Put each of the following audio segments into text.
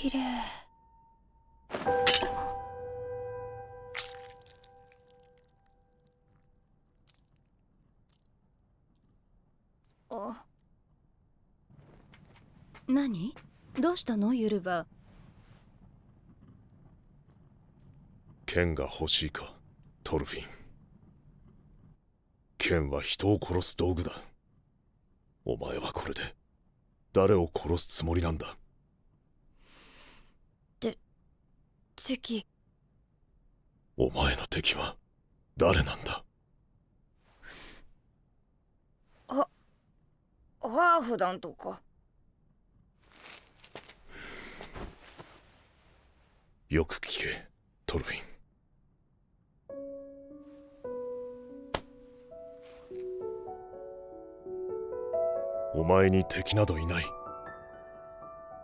綺麗。あ、何？どうしたの、ユルバ？剣が欲しいか、トルフィン。剣は人を殺す道具だ。お前はこれで誰を殺すつもりなんだ？敵。お前の敵は誰なんだ？ハーフ団とか。よく聞け、トルフィン。お前に敵などいない。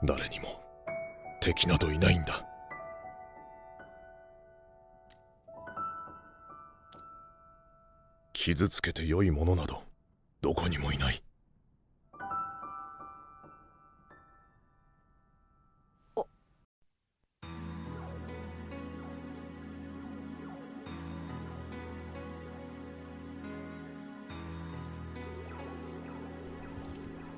誰にも敵などいないんだ。傷つけて良いものなどどこにもいない。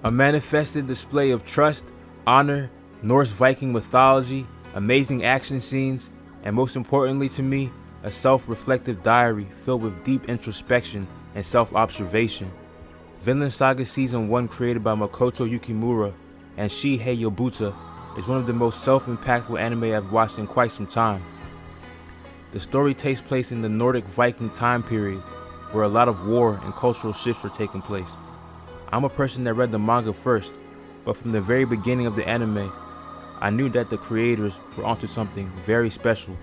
A manifested display of trust, honor, Norse Viking mythology, amazing action scenes, and most importantly to me, a self-reflective diary filled with deep introspection and self-observation. Vinland Saga Season 1, created by Makoto Yukimura and Shihei Yobuta, is one of the most self-impactful anime I've watched in quite some time. The story takes place in the Nordic Viking time period, where a lot of war and cultural shifts were taking place. I'm a person that read the manga first, but from the very beginning of the anime, I knew that the creators were onto something very special.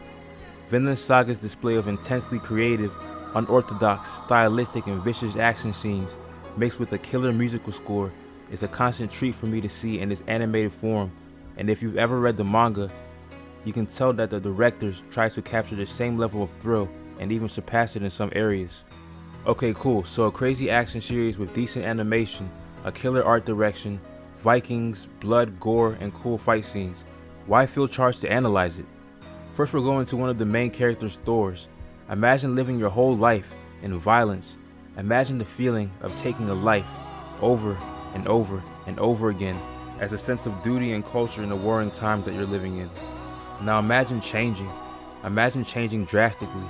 Vinland Saga's display of intensely creative, unorthodox, stylistic, and vicious action scenes, mixed with a killer musical score, is a constant treat for me to see in its animated form, and if you've ever read the manga, you can tell that the directors tried to capture the same level of thrill and even surpass it in some areas. Okay, cool, so a crazy action series with decent animation, a killer art direction, Vikings, blood, gore, and cool fight scenes. Why feel charged to analyze it? First, we're going to one of the main characters' Thors. Imagine living your whole life in violence. Imagine the feeling of taking a life over and over and over again as a sense of duty and culture in the warring times that you're living in. Now imagine changing. Imagine changing drastically.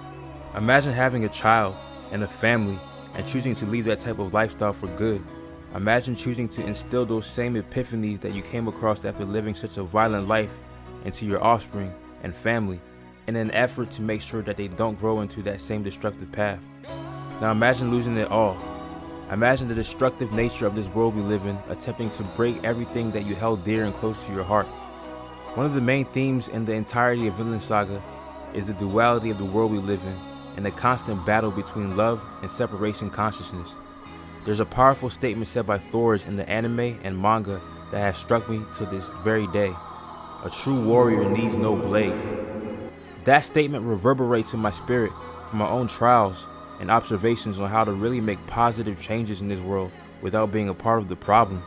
Imagine having a child and a family and choosing to leave that type of lifestyle for good. Imagine choosing to instill those same epiphanies that you came across after living such a violent life into your offspring and family in an effort to make sure that they don't grow into that same destructive path. Now imagine losing it all. Imagine the destructive nature of this world we live in, attempting to break everything that you held dear and close to your heart. One of the main themes in the entirety of Vinland Saga is the duality of the world we live in and the constant battle between love and separation consciousness. There's a powerful statement said by Thors in the anime and manga that has struck me to this very day. A true warrior needs no blade. That statement reverberates in my spirit from my own trials and observations on how to really make positive changes in this world without being a part of the problem.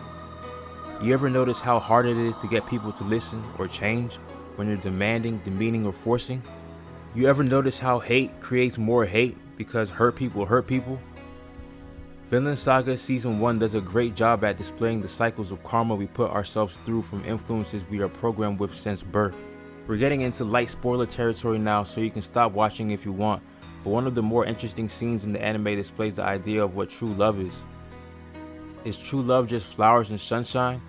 You ever notice how hard it is to get people to listen or change when you're demanding, demeaning, or forcing? You ever notice how hate creates more hate because hurt people hurt people? Vinland Saga Season 1 does a great job at displaying the cycles of karma we put ourselves through from influences we are programmed with since birth. We're getting into light spoiler territory now, so you can stop watching if you want, but one of the more interesting scenes in the anime displays the idea of what true love is. Is true love just flowers and sunshine?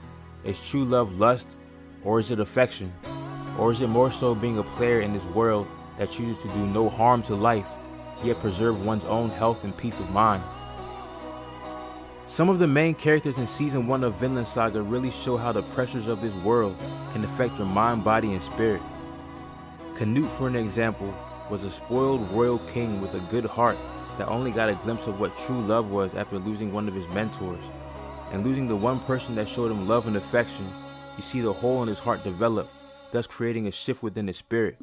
Is true love lust? Or is it affection? Or is it more so being a player in this world that chooses to do no harm to life, yet preserve one's own health and peace of mind? Some of the main characters in Season 1 of Vinland Saga really show how the pressures of this world can affect your mind, body, and spirit. Canute, for an example, was a spoiled royal king with a good heart that only got a glimpse of what true love was after losing one of his mentors. And losing the one person that showed him love and affection, you see the hole in his heart develop, thus creating a shift within his spirit.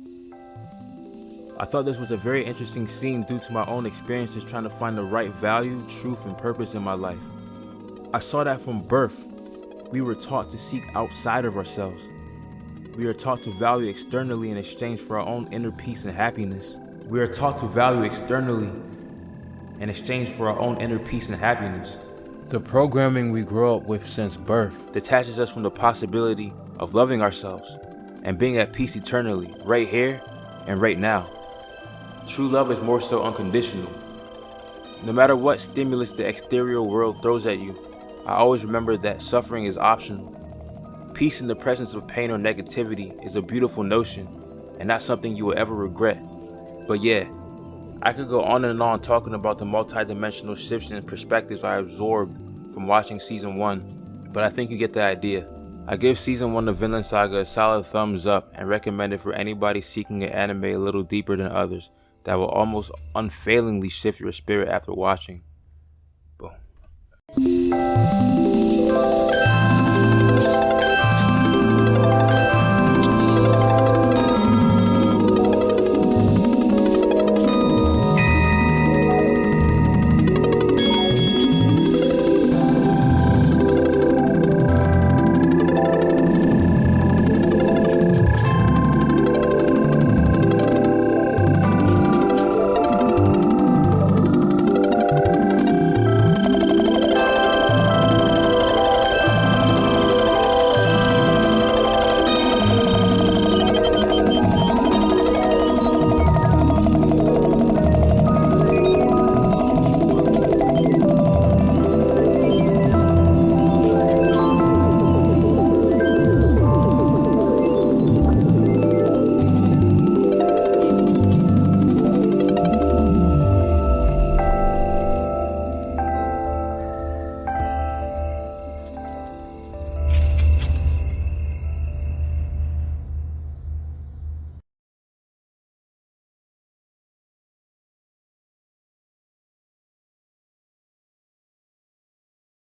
I thought this was a very interesting scene due to my own experiences trying to find the right value, truth, and purpose in my life. I saw that from birth, we were taught to seek outside of ourselves. We are taught to value externally in exchange for our own inner peace and happiness. We are taught to value externally in exchange for our own inner peace and happiness. The programming we grow up with since birth detaches us from the possibility of loving ourselves and being at peace eternally, right here and right now. True love is more so unconditional. No matter what stimulus the exterior world throws at you, I always remember that suffering is optional. Peace in the presence of pain or negativity is a beautiful notion and not something you will ever regret. But yeah, I could go on and on talking about the multi-dimensional shifts and perspectives I absorbed from watching season 1, but I think you get the idea. I give season 1 of Vinland Saga a solid thumbs up and recommend it for anybody seeking an anime a little deeper than others that will almost unfailingly shift your spirit after watching. Boom.